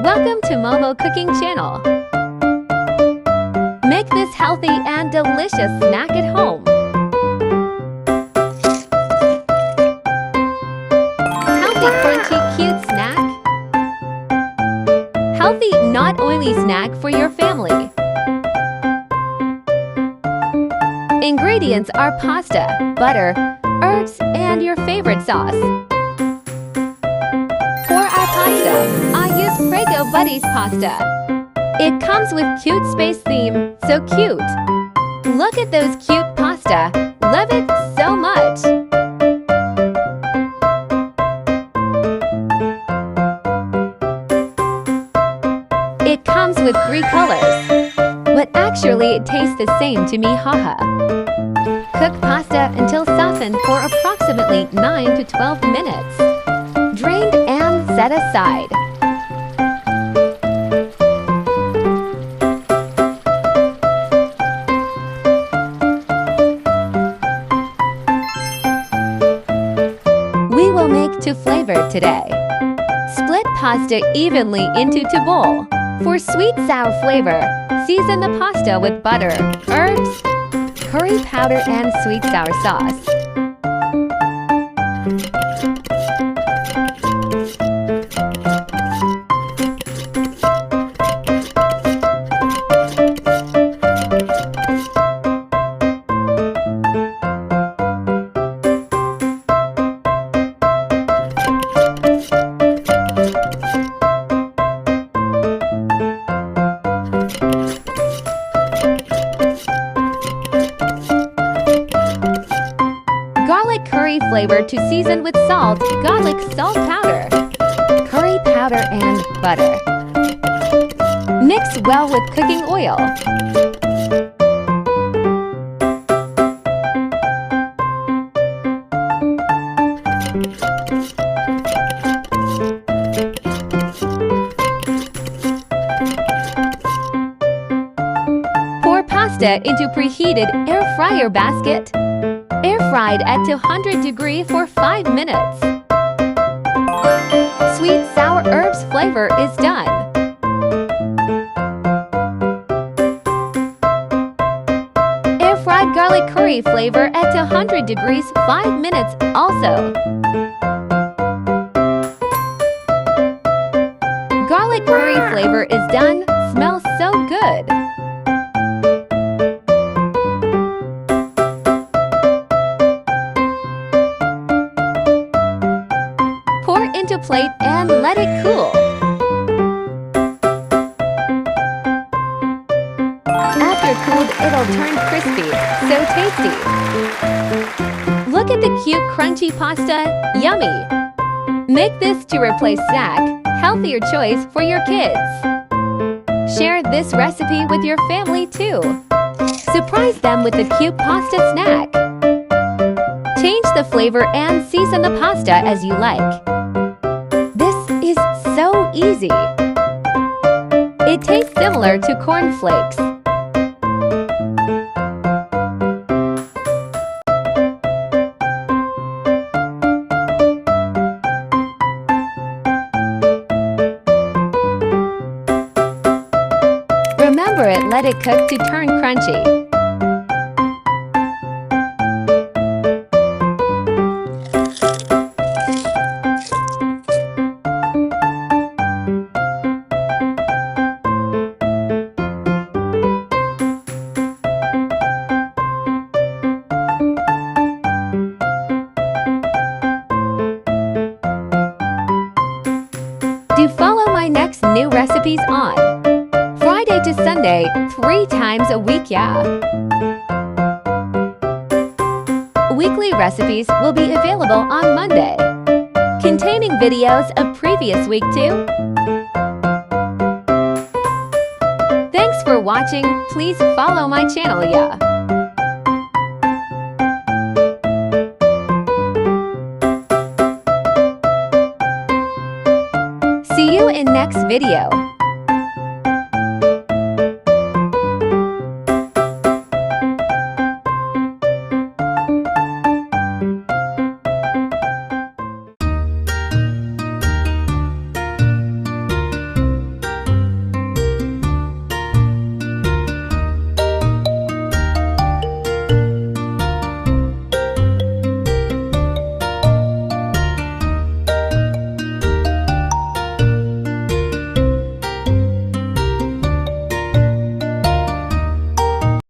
Welcome to Momo Cooking Channel. Make this healthy and delicious snack at home. Healthy, crunchy, cute snack. Healthy, not oily snack for your family. Ingredients are pasta, butter, herbs, and your favorite sauce. For our pasta, I use Prego Buddies pasta. It comes with cute space theme, so cute. Look at those cute pasta. Love it so much. It comes with 3 colors, but actually it tastes the same to me, haha. Cook pasta until softened for approximately 9 to 12 minutes. Drained and set aside. We will make to flavor today. Split pasta evenly into 2 bowls. For sweet-sour flavor, season the pasta with butter, herbs, curry powder, and sweet-sour sauce. Garlic curry flavor to season with salt, garlic salt powder, curry powder, and butter. Mix well with cooking oil. Pour pasta into preheated air fryer basket. Air fried at 200 degrees for 5 minutes. Sweet sour herbs flavor is done. Air fried garlic curry flavor at 200 degrees 5 minutes also. Garlic curry flavor is done. Smells so good. Pour into plate and let it cool. After cooled, it'll turn crispy, so tasty. Look at the cute crunchy pasta, yummy. Make this to replace snack, healthier choice for your kids. Share this recipe with your family too. Surprise them with the cute pasta snack. Change the flavor and season the pasta as you like. This is so easy. It tastes similar to cornflakes. Remember it, let it cook to turn crunchy. Do follow my next new recipes on Friday to Sunday, 3 times a week, yeah. Weekly recipes will be available on Monday, containing videos of previous week too. Thanks for watching. Please follow my channel, yeah. See you in next video.